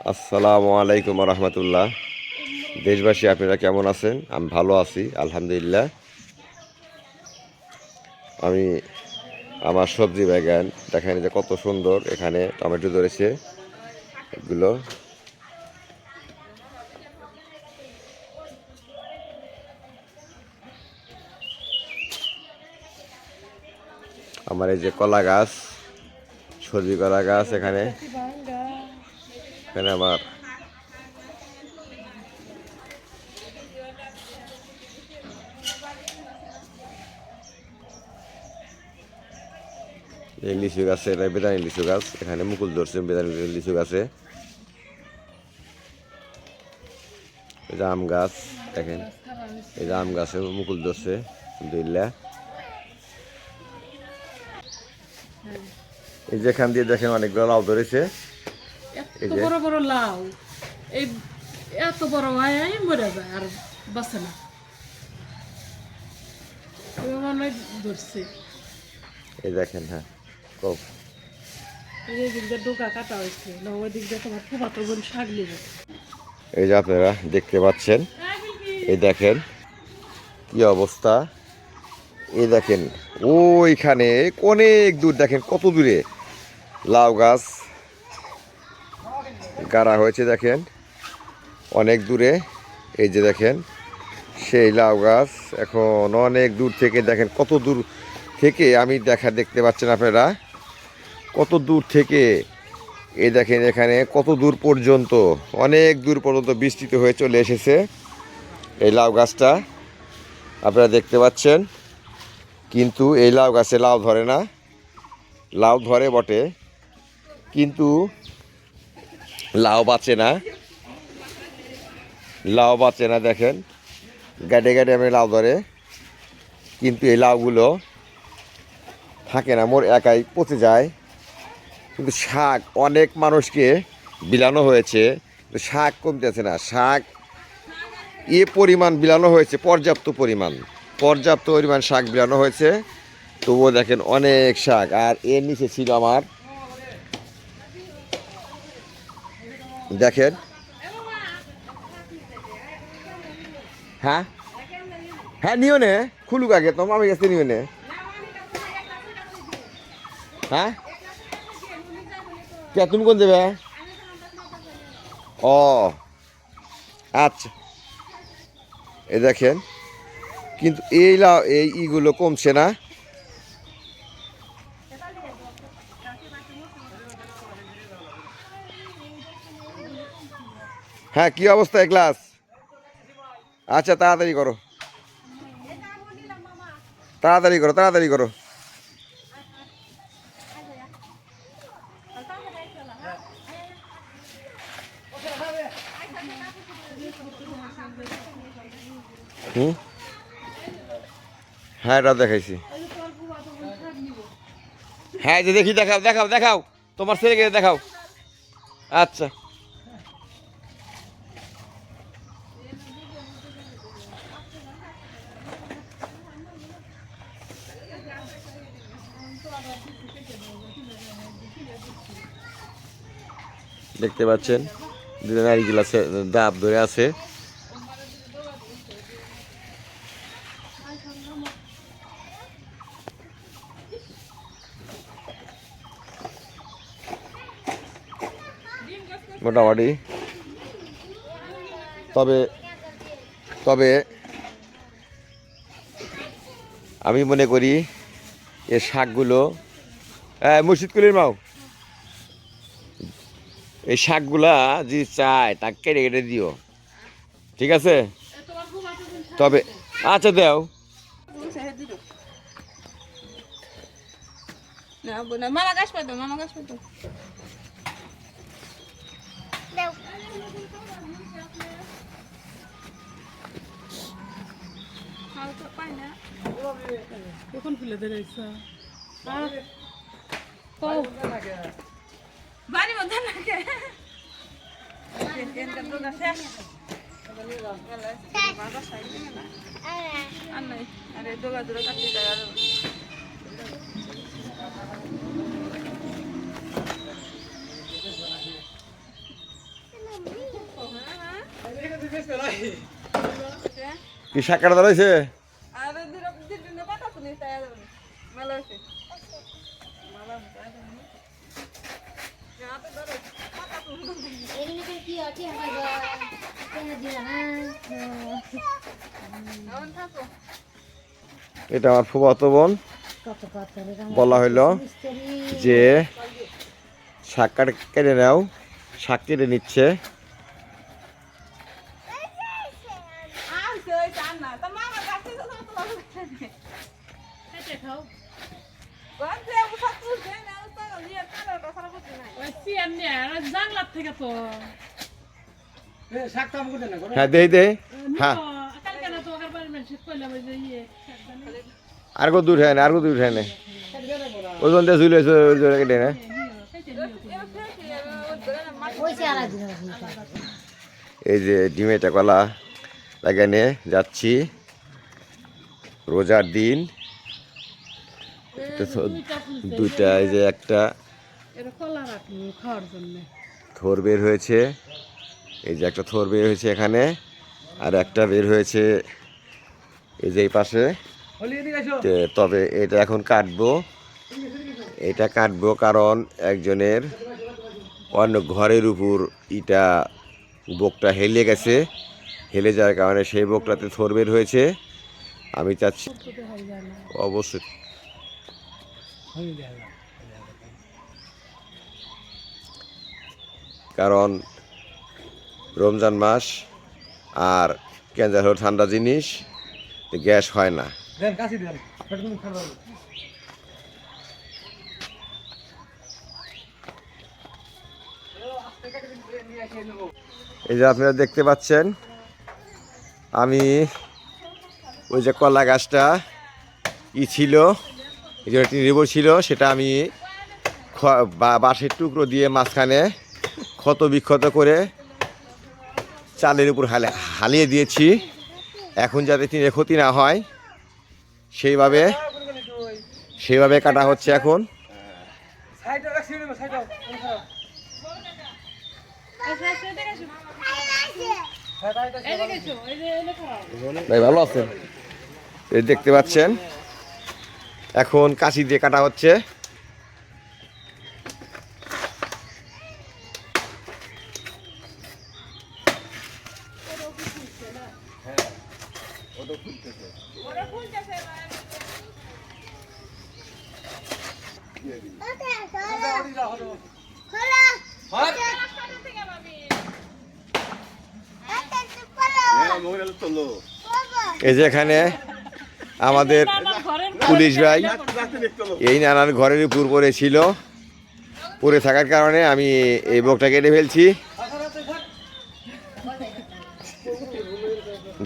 আসসালামু আলাইকুম রহমতুল্লাহ। দেশবাসী আপনারা কেমন আছেন? আমি ভালো আছি আলহামদুলিল্লাহ। আমি আমার সবজি বাগান দেখেন যে কত সুন্দর, এখানে টমেটো ধরেছে এগুলো। আমার এই যে কলা গাছ, সবজি কলা গাছ, এখানে এখানে আমার এই লিচু গাছে, এটা বেদানি লিচু গাছ, এখানে মুকুল ধরছে বেদানি লিচু গাছে। এই যে আম গাছ দেখেন, এই যে আম গাছে মুকুল ধরছে আলহামদুলিল্লাহ। এই যেখান দিয়ে দেখেন অনেকগুলো লাউ ধরেছে, এই এত যে বড় বড় লাউ, এই এত বড় হয় মরে যায় আর বাঁচে না। মনে হয় ধরছে, এই দেখেন। হ্যাঁ খুব এই দিক দিয়ে ডোকা কাটা হয়েছে না, ওই দিক দিয়ে তোমার ফুফাতো বোন শাক নেবে। এই যে আপনারা দেখতে পাচ্ছেন, এই দেখেন কি অবস্থা। এই দেখেন ওইখানে অনেক দূর, দেখেন কত দূরে লাউ গাছ গাড়া হয়েছে, দেখেন অনেক দূরে। এই যে দেখেন সেই লাউ গাছ এখন অনেক দূর থেকে, দেখেন কত দূর থেকে আমি দেখতে পাচ্ছেন আপনারা, কত দূর থেকে। এই দেখেন এখানে কত দূর পর্যন্ত, অনেক দূর পর্যন্ত বিস্তৃত হয়ে চলে এসেছে এই লাউ গাছটা, আপনারা দেখতে পাচ্ছেন। কিন্তু এই লাউ গাছে লাউ ধরে না, লাউ ধরে বটে কিন্তু লাউ বাঁচে না, লাউ বাঁচে না। দেখেন গাডে গাডে আমি লাউ ধরে, কিন্তু এই লাউগুলো থাকে না, মোর একাই পচে যায়। কিন্তু শাক অনেক মানুষকে বিলানো হয়েছে, শাক কমতেছে না। শাক পরিমাণ বিলানো হয়েছে, পর্যাপ্ত পরিমাণ শাক বিলানো হয়েছে, তবুও দেখেন অনেক শাক। আর এর নিচে ছিল আমার, দেখেন। হ্যাঁ হ্যাঁ নিও নে, খুলুক আগে তো আমি কাছে নিও নে। হ্যাঁ কে তুমি কোন দেবে? ও আচ্ছা, এই দেখেন কিন্তু এই ইগুলো কমছে না। হ্যাঁ কি অবস্থা ক্লাস? আচ্ছা তাড়াতাড়ি করো, তাড়াতাড়ি করো, তাড়াতাড়ি করো। হুম হ্যাঁ এটা দেখাইছি। হ্যাঁ যে দেখি, দেখাও দেখাও দেখাও, তোমার ছেলেকে দেখাও। আচ্ছা দেখতে পাচ্ছেন দুটো নারিকেল আছে, ডাব ধরে আছে। মোটামুটি তবে তবে আমি মনে করি এই শাকগুলো, মুর্শিদ কুলির মাও, এই শাকগুলা যদি চায় তা কেটে কেটে দিও, ঠিক আছে? তবে আচ্ছা দেও। মামা গাছ পাতো, মামা গাছ পাতো। এখন ফুলে দিয়েছে বাড়ি মধ্যে নাকি আরে দোলা দূরে কাটতে যায় আর কি শাক কাটা ধরেছে? আর দিন পাতা তুলি তাই আর মেলা হয়েছে মেলা হাতে ধরে পাতা তুলি এখন থাকো এটা আমার ফুফাতো বোন, বলা হইলো যে শাক কেটে নাও, শাক কেটে নিচ্ছে। আইছে ওই চান না তো মামা কাছে তো তোমার খেতে খাও গন্ধে উঠা তুলছে না তো লিয়ে কালাটা খারাপ হচ্ছে না ওই সিয়ান নিয়ে আর জানলার থেকে তো হ্যাঁ দে হ্যাঁ কালকে না তো ওখানে বাড়ি মানুষ কইলাম ওই যে ইয়ে আর কত দূর হ্যাঁ আর কত দূর হ্যাঁ ওজন দিয়ে ঝুলে কেটে না। এই যে ডিমেটা কলা লাগানে যাচ্ছি, রোজার দিন। দুইটা এই যে একটা এটা কলা রাখি খাওয়ার জন্য থোর বের হয়েছে, এই যে একটা থোর বের হয়েছে এখানে, আর একটা বের হয়েছে এই যে এই পাশে। তবে এটা এখন কাটবো, এটা কাটবো কারণ একজনের অন্য ঘরের উপর ইটা বোকটা হেলে গেছে, হেলে যাওয়ার কারণে সেই বোকটাতে থোর বের হয়েছে। আমি চাচ্ছি অবশ্যই কারণ রমজান মাস আর ক্যান্সার হলো ঠান্ডা জিনিস, গ্যাস হয় না। এই যে আপনারা দেখতে পাচ্ছেন, আমি ওই যে কলা গাছটা ছিল, এই যে রিবর ছিল, সেটা আমি বাঁশের টুকরো দিয়ে মাঝখানে ক্ষত বিক্ষত করে চালের উপর হালিয়ে দিয়েছি। এখন যাতে টিনের ক্ষতি না হয় সেইভাবে কাটা হচ্ছে এখন। ভাই ভালো আছেন? এই দেখতে পাচ্ছেন এখন কাঁচি দিয়ে কাটা হচ্ছে। এই যে এখানে আমাদের পুলিশ ভাই এই নানার ঘরের উপর পড়েছিল, পড়ে থাকার কারণে আমি এই বোকটা কেটে ফেলছি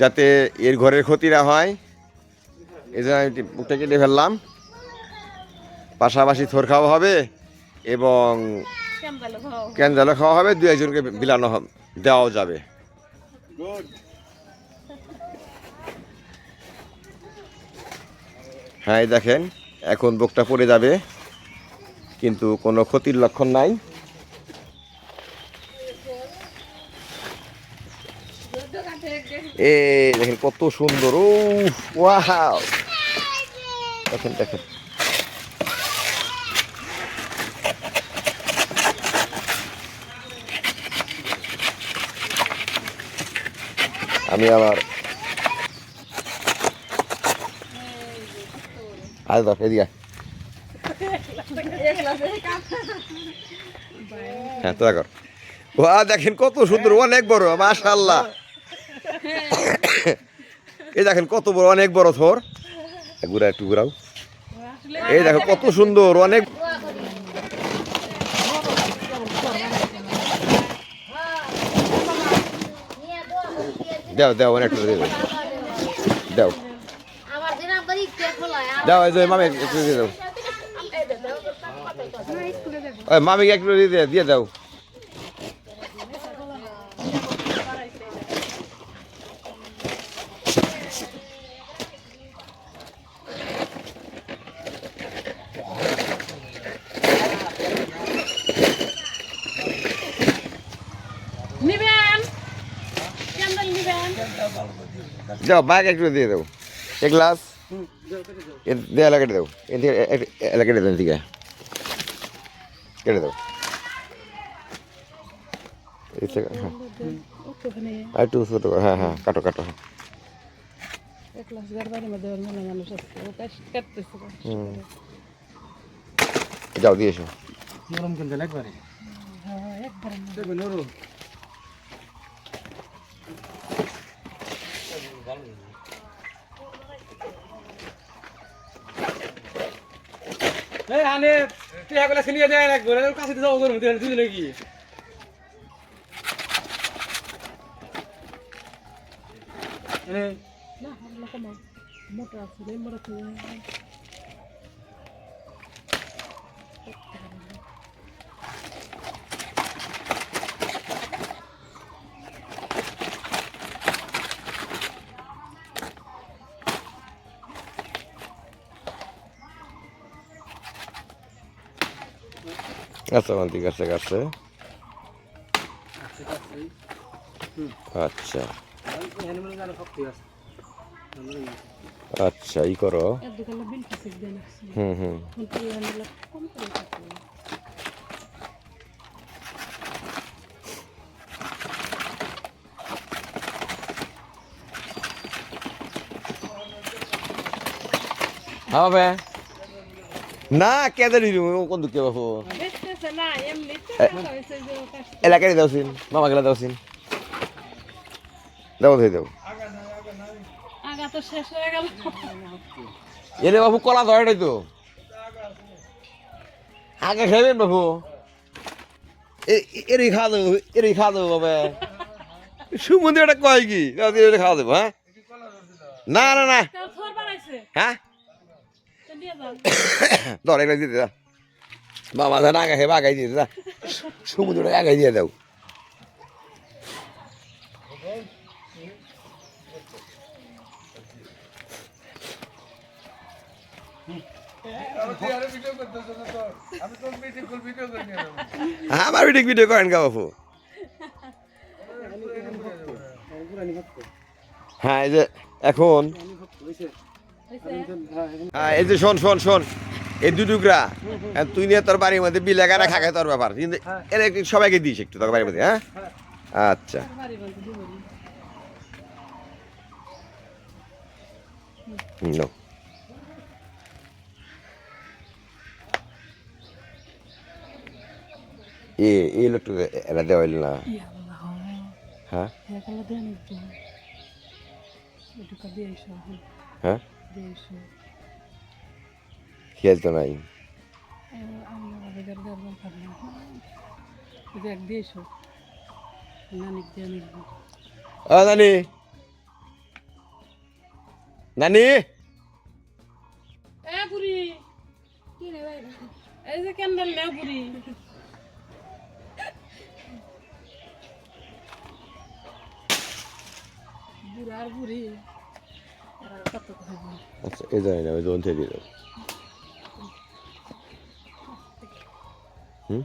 যাতে এর ঘরের ক্ষতি না হয়, এই জন্য আমি বোকটা কেটে ফেললাম। পাশাপাশি থোর খাওয়া হবে এবং ক্যান্ডালও খাওয়া হবে, দু একজনকে বিলানো দেওয়াও যাবে। হ্যাঁ এই দেখেন এখন বোকটা পড়ে যাবে কিন্তু কোনো ক্ষতির লক্ষণ নাই। এই দেখেন কত সুন্দর, ও ওয়াও, দেখেন দেখেন আমি আমার আজ দেখ এদিকে হ্যাঁ তো কর। ওয়া দেখেন কত সুন্দর, অনেক বড়, মাশাআল্লাহ। এই দেখেন কত বড়, অনেক বড় থোর। ঘুরা একটু ঘুরাও, এই দেখো কত সুন্দর, অনেক। দাও দাও অনেক দাও দাও, এই যে মামি একটু দিয়ে দাও, ওই মামিকে একটু দিয়ে দাও। নিবেন ক্যান্ডেল নিবেন। যাও ব্যাগ একটু দিয়ে দেবো এক গ্লাস দেওয়া কেটে দেবো এলা কেটে দেন ঠিক আছে কেটে দেবো এই থেকে হ্যাঁ ওখানে আর একটু ছোটো করে হ্যাঁ হ্যাঁ কাটো কাটো হ্যাঁ এক ক্লাস গাড়বারের মধ্যে ওর মনে মানুষ আছে ও কাটতেছে যাও দিয়ে এসো নরম কিন্তু একবারে হ্যাঁ একবার দেখবে নরম এই আনে তুই আগলা ছিনিয়ে দেয় রাখবো না কাছে যাও তোর মধ্যে তুই নাকি না আমরা কম মোটা আছে রে মোটা আছে আচ্ছা ঠিক আছে গাছে আচ্ছা আচ্ছা ই করো এর দোকানে বিল কিছু দেন হুম হুম কিন্তু আমরা কম করে থাকি হবে না কেদে দিবি কোন দুঃখে বাবু দেখতেছে না এমনি তো হইছে যে কাজ এলাকায় দাওছিন মামা গেলা দাওছিন দাও ধরে দাও আগা তো শেষ হয়ে গেল এলে বাবু কলা ধরে তো আগে খাবেন বাবু এরই খাওয়া দেবো এরই খাওয়া দেবো বাবা সুমন্দির এটা কয় কি এটা খাওয়া দেবো হ্যাঁ না না না তার থর বানাইছে হ্যাঁ তো নিয়ে যাও ধর এগুলো দিতে দা বাবা ধর আগে খাবে আগাই দিতে দা সমুদ্রে আগাই দিয়ে দাও আমার ভিডিও করেন গা বাবু হ্যাঁ এই যে এখন হ্যাঁ এই যে শোন শোন শোন এই দুটুকরা তুই নিয়ে তোর বাড়ির মধ্যে বিল এগারা খাখায় তোর ব্যাপার কিন্তু এর একটু সবাইকে দিস একটু তোর বাড়ির মধ্যে হ্যাঁ আচ্ছা বাড়ি বলতে দিব নো এই লোকটা এরা দেওয়া হইল না ইয়া আল্লাহ হ্যাঁ একালা দেন একটু একটু দিয়ে এসো হ্যাঁ দিয়ে এসো খেয়াল তো নাই আমরা বাজার দরবার থাকলাম যদি এক দিয়ে এসো নানিক দিয়ে নিব ও নানি নানি এ বুড়ি কি রে ভাই এই যে ক্যান্ডেল নেও বুড়ি বুড়ার বুড়ি কত কথা বল আচ্ছা এই জানি না ওই দোন থেকে দিয়ে দাও হুম